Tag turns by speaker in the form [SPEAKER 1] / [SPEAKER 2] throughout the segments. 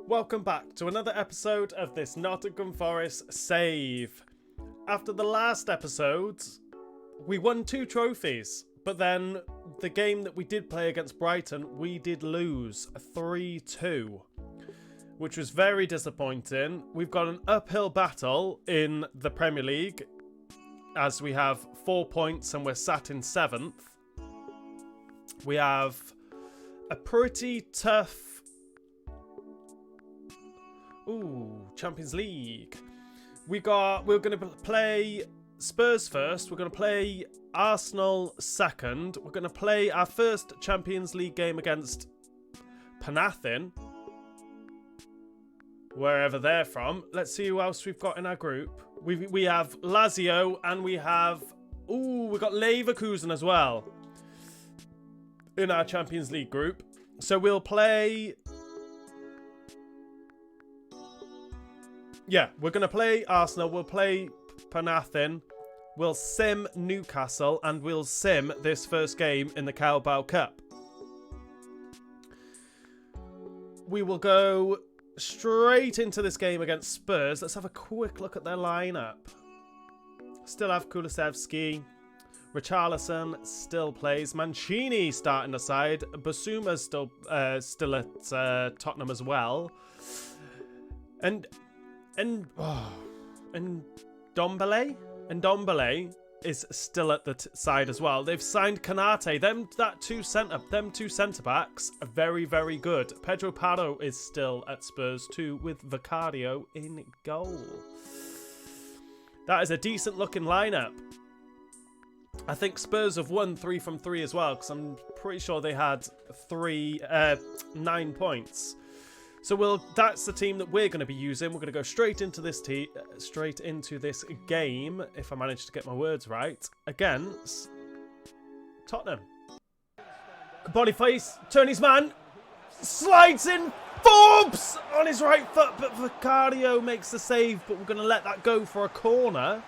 [SPEAKER 1] Welcome back to another episode of this Nottingham Forest save. After the last episode, we won 2 trophies, but then the game that we did play against Brighton, we did lose 3-2, which was very disappointing. We've got an uphill battle in the Premier League, as we have 4 points and we're sat in 7th. We have a pretty tough... Champions League. We're going to play Spurs first. We're going to play Arsenal second. We're going to play our first Champions League game against Panathin, wherever they're from. Let's see who else we've got in our group. We have Lazio and we have... we've got Leverkusen as well in our Champions League group. So we'll play... Yeah, we're going to play Arsenal, we'll play Panathin, we'll sim Newcastle, and we'll sim this first game in the Carabao Cup. We will go straight into this game against Spurs. Let's have a quick look at their lineup. Still have Kulusevski. Richarlison still plays. Mancini starting the side. Basuma's still at Tottenham as well. And Dombele? And Dombele is still at the side as well. They've signed Kanate. Them two centre backs are very, very good. Pedro Pardo is still at Spurs too, with Vicario in goal. That is a decent looking lineup. I think Spurs have won 3 from 3 as well, because I'm pretty sure they had 9 points. So that's the team that we're going to be using. We're going to go straight into this game, if I manage to get my words right, against Tottenham. Boniface, turn his man, slides in, Forbes on his right foot, but Vicario makes the save, but we're going to let that go for a corner,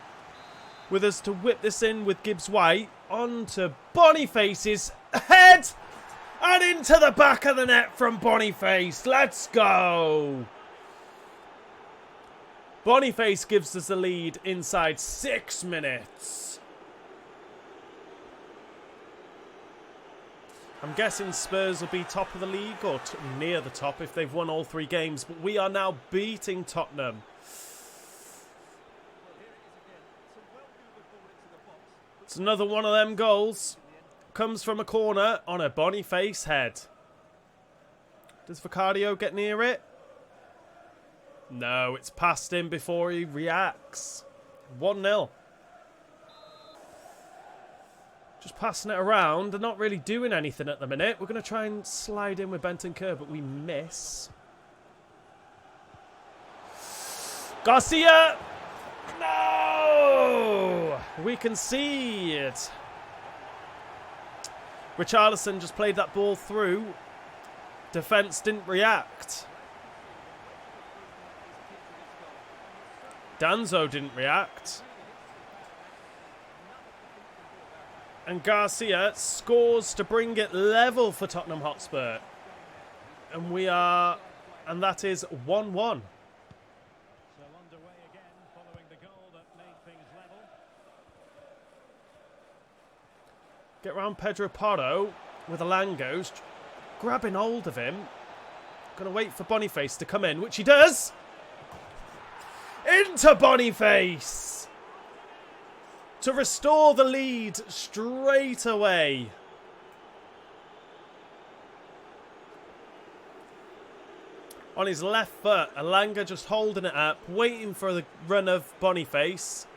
[SPEAKER 1] with us to whip this in with Gibbs-White, onto Boniface's head! And into the back of the net from Boniface. Let's go. Boniface gives us the lead inside 6 minutes. I'm guessing Spurs will be top of the league or near the top if they've won all 3 games. But we are now beating Tottenham. It's another one of them goals. Comes from a corner on a Boniface head. Does Vicario get near it? No, it's past him before he reacts. 1-0. Just passing it around. They're not really doing anything at the minute. We're going to try and slide in with Bentancur, but we miss. Garcia! No! We concede. Richarlison just played that ball through. Defence didn't react. Danzo didn't react. And Garcia scores to bring it level for Tottenham Hotspur. And that is 1-1. Get round Pedro Pardo with Alangos, grabbing hold of him. Gonna wait for Boniface to come in, which he does. Into Boniface to restore the lead straight away. On his left foot, Alanga just holding it up, waiting for the run of Boniface.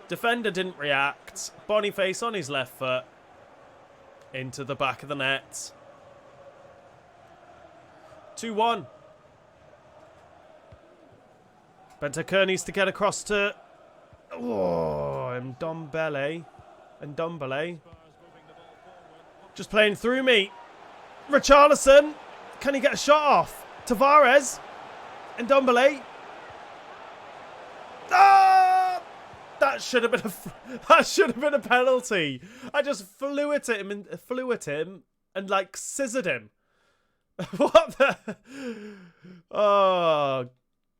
[SPEAKER 1] Defender didn't react. Boniface on his left foot. Into the back of the net. 2-1. Bentancur needs to get across to... Ndombele. Just playing through me. Richarlison. Can he get a shot off? Tavares. Ndombele. That should have been a penalty. I just flew at him and like scissored him. What the? Oh,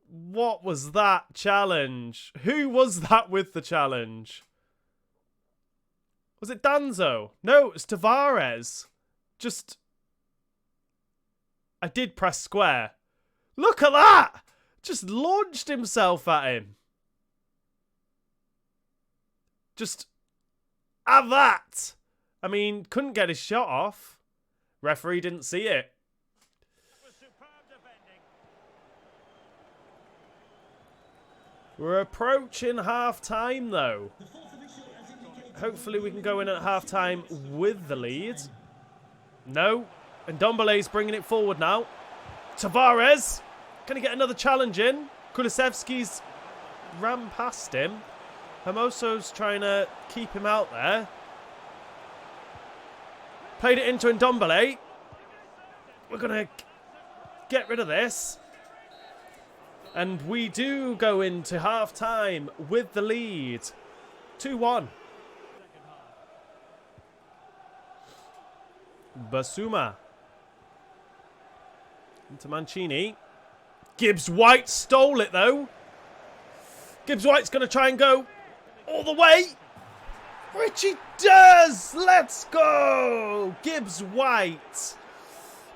[SPEAKER 1] what was that challenge? Who was that with the challenge? Was it Danzo? No, it's Tavares. Just... I did press square. Look at that! Just launched himself at him. Just... have that! I mean, couldn't get his shot off. Referee didn't see it. We're approaching half-time, though. Hopefully we can go in at half-time with the lead. No. And Ndombele's bringing it forward now. Tavares. Can he get another challenge in? Kulusevski's ran past him. Hermoso's trying to keep him out there. Played it into Ndombele. We're going to get rid of this. And we do go into half-time with the lead. 2-1. Basuma. Into Mancini. Gibbs-White stole it, though. Gibbs-White's going to try and go all the way. Which he does. Let's go. Gibbs-White.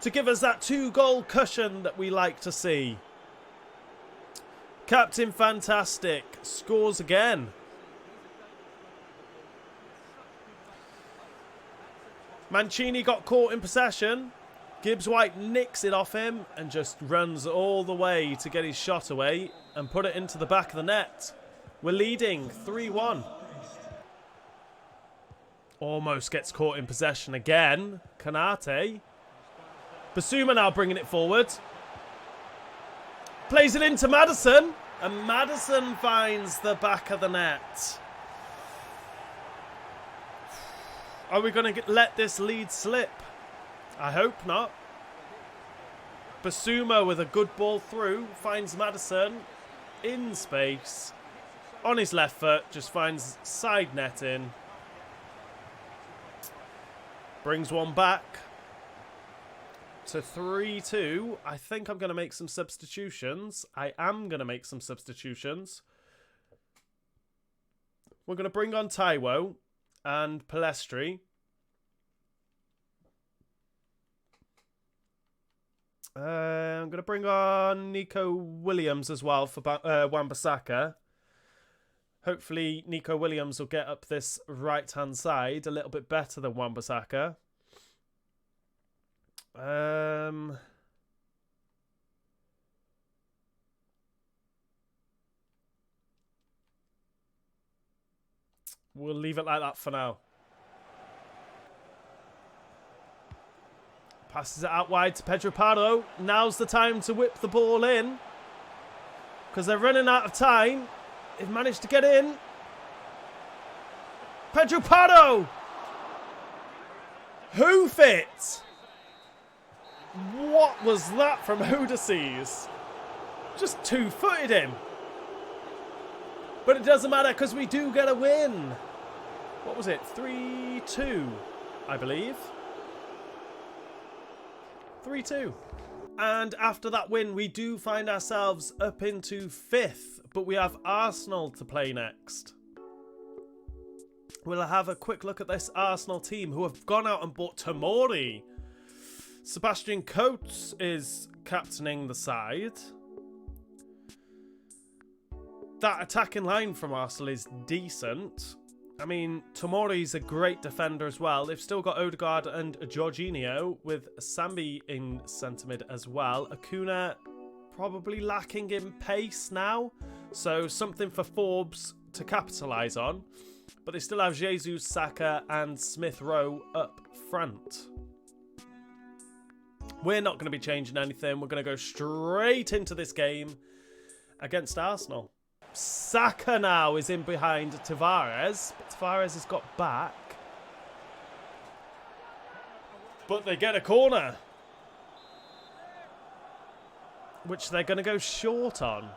[SPEAKER 1] To give us that 2-goal cushion that we like to see. Captain Fantastic scores again. Mancini got caught in possession. Gibbs-White nicks it off him and just runs all the way to get his shot away and put it into the back of the net. We're leading 3-1. Almost gets caught in possession again. Konate. Basuma now bringing it forward. Plays it into Maddison. And Maddison finds the back of the net. Are we going to let this lead slip? I hope not. Basuma with a good ball through. Finds Maddison in space. On his left foot. Just finds side netting. Brings one back. To 3-2. I think I'm going to make some substitutions. I am going to make some substitutions. We're going to bring on Taiwo and Palestri. I'm going to bring on Nico Williams as well for Wan-Bissaka. Hopefully Nico Williams will get up this right-hand side a little bit better than Wan-Bissaka. We'll leave it like that for now. Passes it out wide to Pedro Pardo. Now's the time to whip the ball in. Because they're running out of time. They've managed to get in. Pedro Pardo! Hoof it! What was that from Hoodasees? Just two-footed him. But it doesn't matter because we do get a win. What was it? 3-2, I believe. 3-2. And after that win, we do find ourselves up into 5th. But we have Arsenal to play next. We'll have a quick look at this Arsenal team who have gone out and bought Tomori. Sebastian Coates is captaining the side. That attacking line from Arsenal is decent. I mean, Tomori's a great defender as well. They've still got Odegaard and Jorginho with Sambi in centre mid as well. Acuna probably lacking in pace now. So something for Forbes to capitalise on. But they still have Jesus, Saka and Smith Rowe up front. We're not going to be changing anything. We're going to go straight into this game against Arsenal. Saka now is in behind Tavares. But Tavares has got back. But they get a corner. Which they're going to go short on.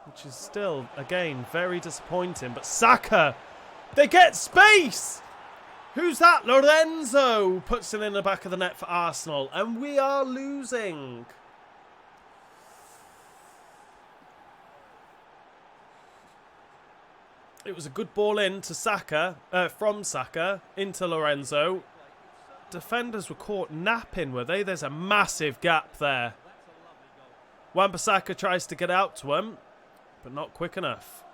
[SPEAKER 1] Which is still, again, very disappointing. But Saka, they get space! Who's that? Lorenzo puts it in the back of the net for Arsenal. And we are losing. It was a good ball in to Saka, from Saka into Lorenzo. Defenders were caught napping, were they? There's a massive gap there. Wan-Bissaka tries to get out to him, but not quick enough.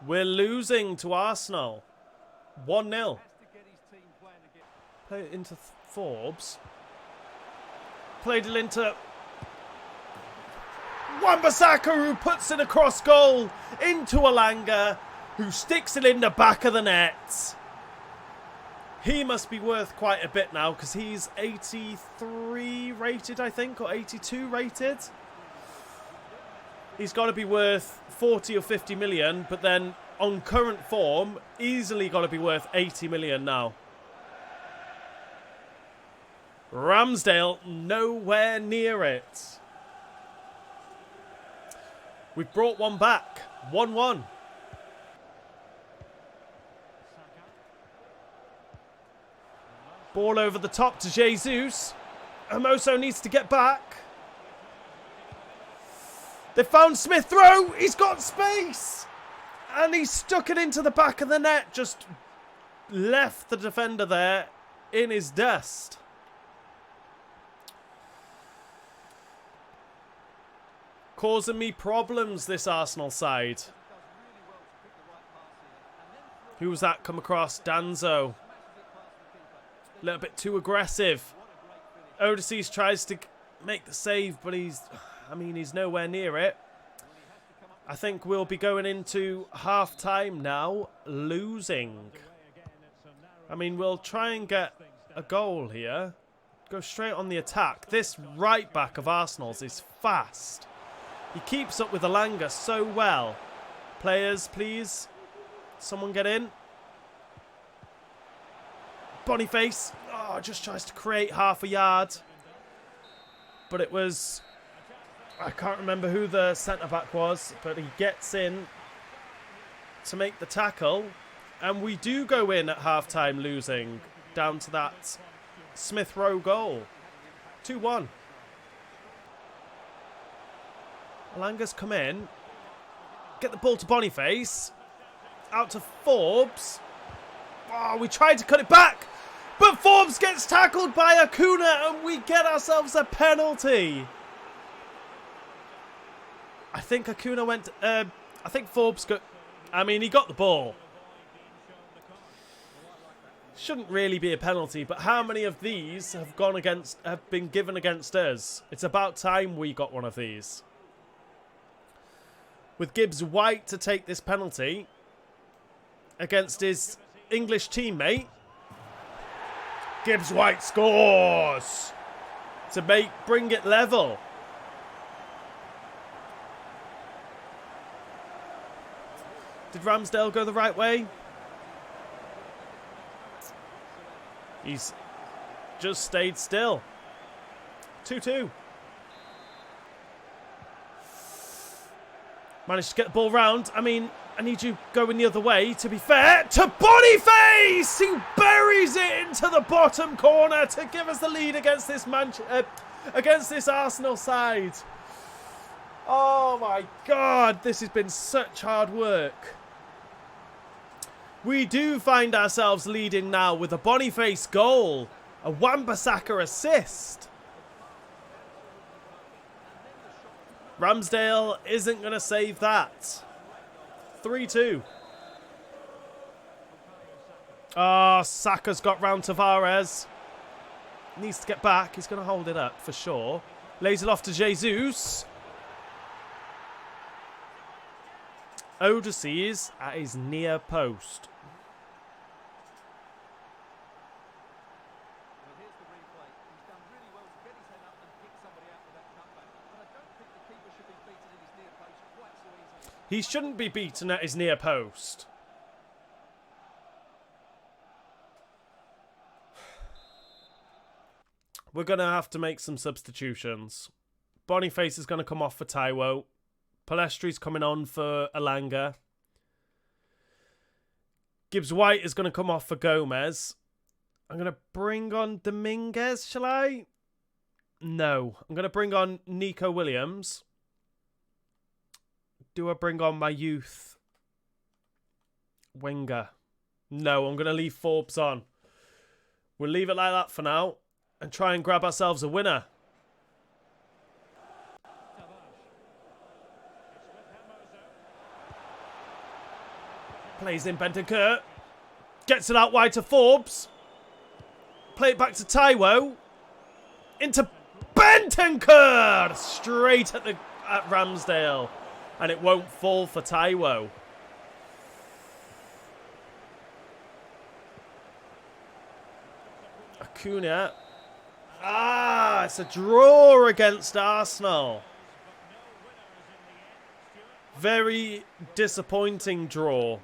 [SPEAKER 1] We're losing to Arsenal. 1-0. Play it into Forbes. Played it into Wan-Bissaka, who puts it across goal into Alanga, who sticks it in the back of the net. He must be worth quite a bit now because he's 83 rated, I think, or 82 rated. He's got to be worth 40 or 50 million, but then on current form, easily got to be worth 80 million now. Ramsdale, nowhere near it. We've brought one back. 1-1. Ball over the top to Jesus. Hermoso needs to get back. They found Smith Rowe. He's got space. And he stuck it into the back of the net. Just left the defender there in his dust. Causing me problems, this Arsenal side. Who was that come across? Danzo. A little bit too aggressive. Odysseus tries to make the save, but he's nowhere near it. I think we'll be going into half-time now, losing. I mean, we'll try and get a goal here. Go straight on the attack. This right back of Arsenal's is fast. He keeps up with Alanga so well. Players, please. Someone get in. Boniface. Oh, just tries to create half a yard. But it was... I can't remember who the centre-back was, but he gets in to make the tackle. And we do go in at half-time losing down to that Smith Rowe goal. 2-1. Alanga's come in. Get the ball to Boniface. Out to Forbes. Oh, we tried to cut it back. But Forbes gets tackled by Acuna and we get ourselves a penalty. I think Acuna went... I think Forbes got... he got the ball. Shouldn't really be a penalty, but how many of these have been given against us? It's about time we got one of these. With Gibbs White to take this penalty against his English teammate. Gibbs White scores to bring it level. Did Ramsdale go the right way? He's just stayed still. 2-2. Managed to get the ball round. I need you going the other way, to be fair. To Boniface! He buries it into the bottom corner to give us the lead against this Arsenal side. Oh my God, this has been such hard work. We do find ourselves leading now with a Boniface goal. A Wan-Bissaka assist. Ramsdale isn't going to save that. 3-2. Oh, Saka's got round Tavares. Needs to get back. He's going to hold it up for sure. Lays it off to Jesus. Odysseus at his near post. He shouldn't be beaten at his near post. We're going to have to make some substitutions. Boniface is going to come off for Taiwo. Palestri's coming on for Alanga. Gibbs White is going to come off for Gomez. I'm going to bring on Dominguez, shall I? No. I'm going to bring on Nico Williams. Do I bring on my youth winger? No, I'm going to leave Forbes on. We'll leave it like that for now and try and grab ourselves a winner. Plays in Bentancur. Gets it out wide to Forbes. Play it back to Taiwo. Into Bentancur! Straight at Ramsdale. And it won't fall for Taiwo. Acuna. Ah, it's a draw against Arsenal. Very disappointing draw.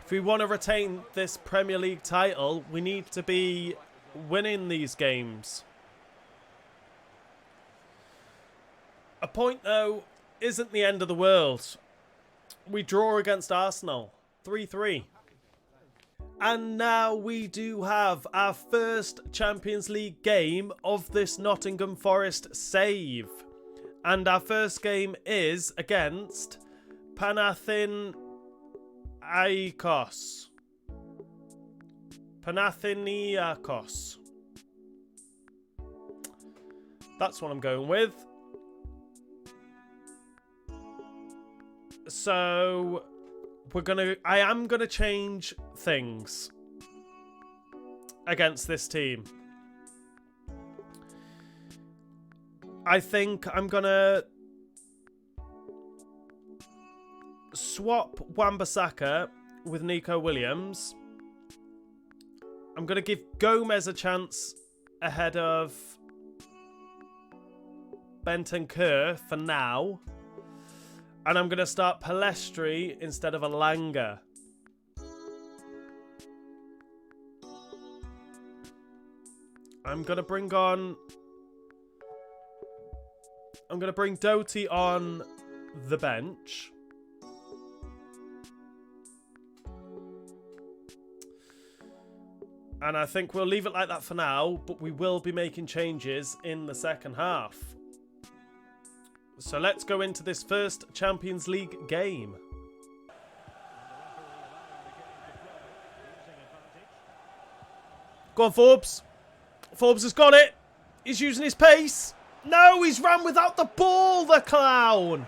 [SPEAKER 1] If we want to retain this Premier League title, we need to be winning these games. A point, though, isn't the end of the world. We draw against Arsenal. 3-3. And now we do have our first Champions League game of this Nottingham Forest save. And our first game is against Panathinaikos. Panathinaikos. That's what I'm going with. So I am gonna change things against this team. I think I'm gonna swap Wan-Bissaka with Nico Williams. I'm gonna give Gomez a chance ahead of Bentancur for now. And I'm going to start Palestri instead of Alanga. I'm going to bring Doty on the bench. And I think we'll leave it like that for now, but we will be making changes in the second half. So let's go into this first Champions League game. Go on, Forbes. Forbes has got it. He's using his pace. No, he's run without the ball, the clown.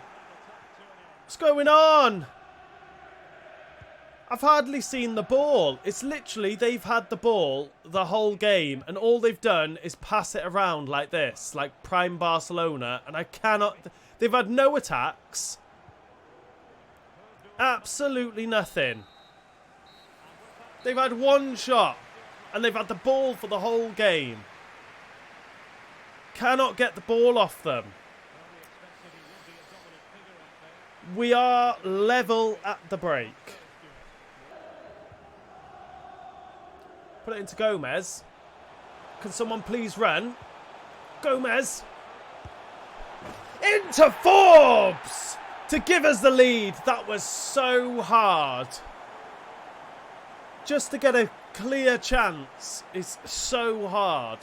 [SPEAKER 1] What's going on? I've hardly seen the ball. It's literally they've had the ball the whole game and all they've done is pass it around like this, like prime Barcelona, and I cannot... They've had no attacks. Absolutely nothing. They've had one shot and they've had the ball for the whole game. Cannot get the ball off them. We are level at the break. Put it into Gomez. Can someone please run? Gomez. Into Forbes to give us the lead. That was so hard. Just to get a clear chance is so hard.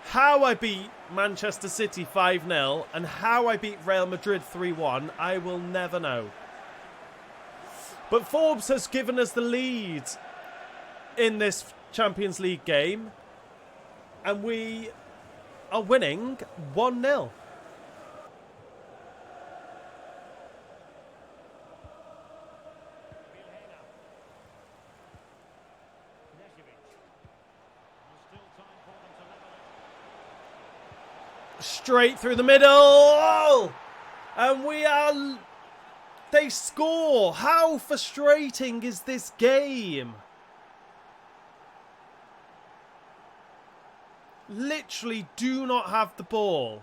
[SPEAKER 1] How I beat Manchester City 5-0 and how I beat Real Madrid 3-1, I will never know. But Forbes has given us the lead in this Champions League game. And we are winning 1-0. Straight through the middle. And we are... They score. How frustrating is this game? Literally do not have the ball.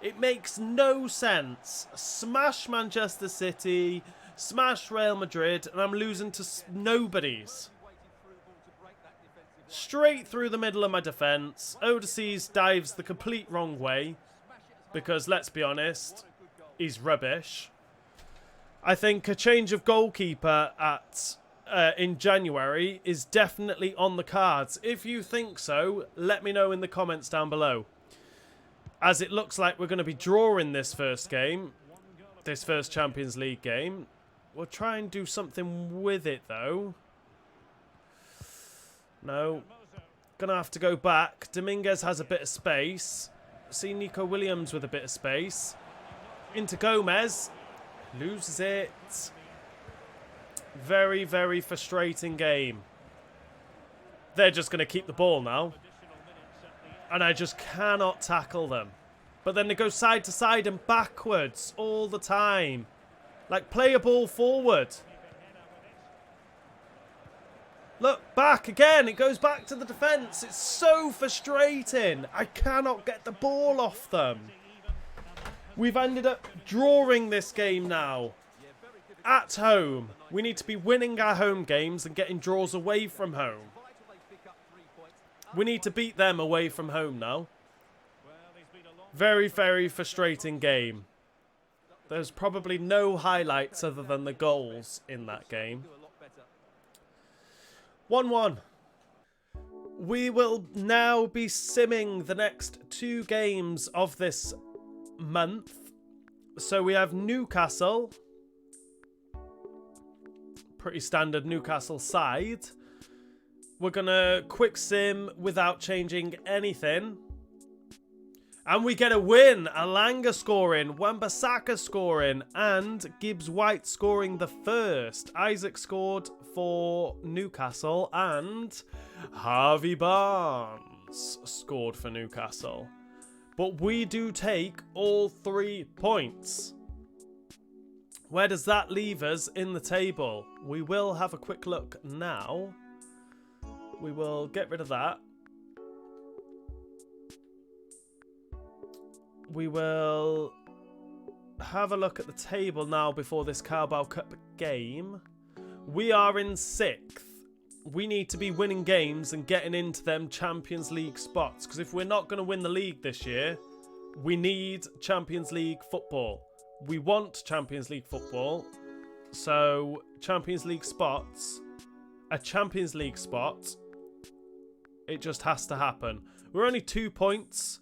[SPEAKER 1] It makes no sense. Smash Manchester City, smash Real Madrid, and I'm losing to nobodies. Straight through the middle of my defence. Odysseus dives the complete wrong way. Because, let's be honest, he's rubbish. I think a change of goalkeeper in January is definitely on the cards. If you think so, let me know in the comments down below. As it looks like we're going to be drawing this first game, this first Champions League game. We'll try and do something with it, though. No. Gonna have to go back. Dominguez has a bit of space. See Nico Williams with a bit of space. Into Gomez. Loses it. Very, very frustrating game. They're just going to keep the ball now. And I just cannot tackle them. But then they go side to side and backwards all the time. Like, play a ball forward. Look, back again. It goes back to the defence. It's so frustrating. I cannot get the ball off them. We've ended up drawing this game now. At home. We need to be winning our home games and getting draws away from home. We need to beat them away from home now. Very, very frustrating game. There's probably no highlights other than the goals in that game. 1-1. We will now be simming the next 2 games of this month. So we have Newcastle. Pretty standard Newcastle side. We're going to quick sim without changing anything. And we get a win. Alanga scoring, Wan-Bissaka scoring, and Gibbs-White scoring the first. Isaac scored for Newcastle, and Harvey Barnes scored for Newcastle. But we do take all 3 points. Where does that leave us in the table? We will have a quick look now. We will get rid of that. We will have a look at the table now before this Carabao Cup game. We are in 6th. We need to be winning games and getting into them Champions League spots. Because if we're not going to win the league this year, we need Champions League football. We want Champions League football. So, Champions League spots. A Champions League spot. It just has to happen. We're only 2 points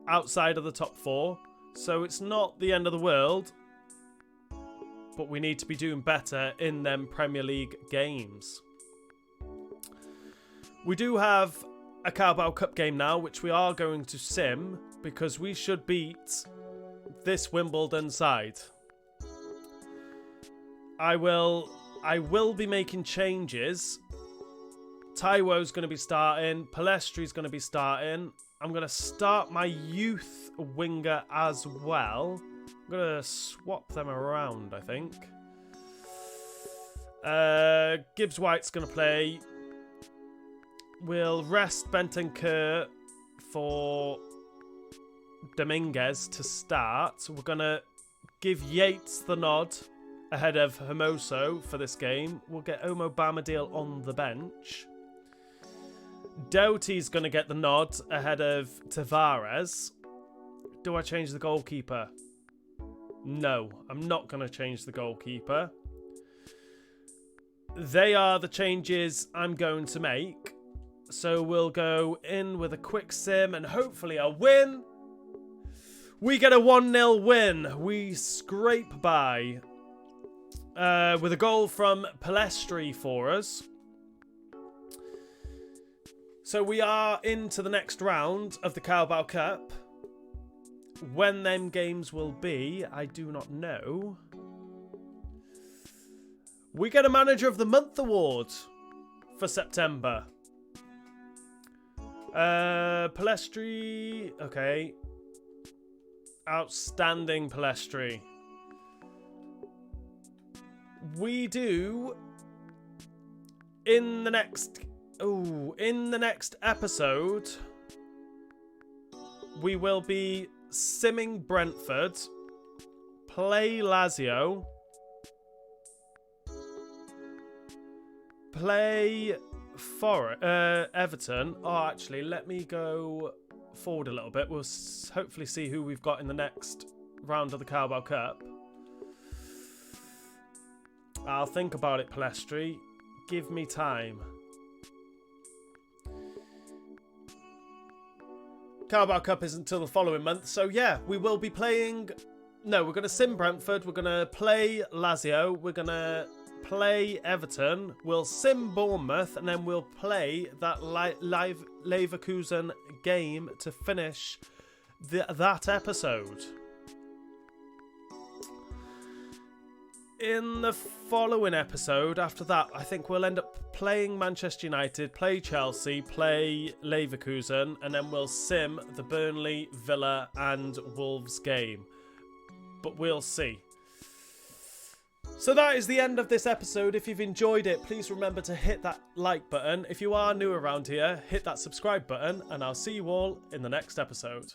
[SPEAKER 1] outside of the top 4. So, it's not the end of the world. But we need to be doing better in them Premier League games. We do have a Carabao Cup game now, which we are going to sim. Because we should beat this Wimbledon side. I will be making changes. Taiwo's going to be starting. Palestri's going to be starting. I'm going to start my youth winger as well. I'm going to swap them around, I think. Gibbs-White's going to play. We'll rest Bentancur for Dominguez to start. We're going to give Yates the nod ahead of Hermoso for this game. We'll get Omo Bamadil on the bench. Doughty's going to get the nod ahead of Tavares. Do I change the goalkeeper? No, I'm not going to change the goalkeeper. They are the changes I'm going to make. So we'll go in with a quick sim and hopefully a win. We get a 1-0 win. We scrape by with a goal from Palestri for us. So we are into the next round of the Carabao Cup. When them games will be, I do not know. We get a Manager of the Month award for September. Palestri, okay. Outstanding Palestri. We do in the next episode we will be simming Brentford, play Lazio, play Everton. Oh, actually, let me go forward a little bit. We'll hopefully see who we've got in the next round of the Carabao Cup. I'll think about it, Palestri. Give me time. Carabao Cup isn't until the following month, so yeah, we will be playing... No, we're going to sim Brentford, we're going to play Lazio, we're going to play Everton, we'll sim Bournemouth, and then we'll play that live Leverkusen game to finish that episode. In the following episode, after that, I think we'll end up playing Manchester United, play Chelsea, play Leverkusen, and then we'll sim the Burnley, Villa, and Wolves game. But we'll see. So that is the end of this episode. If you've enjoyed it, please remember to hit that like button. If you are new around here, hit that subscribe button, and I'll see you all in the next episode.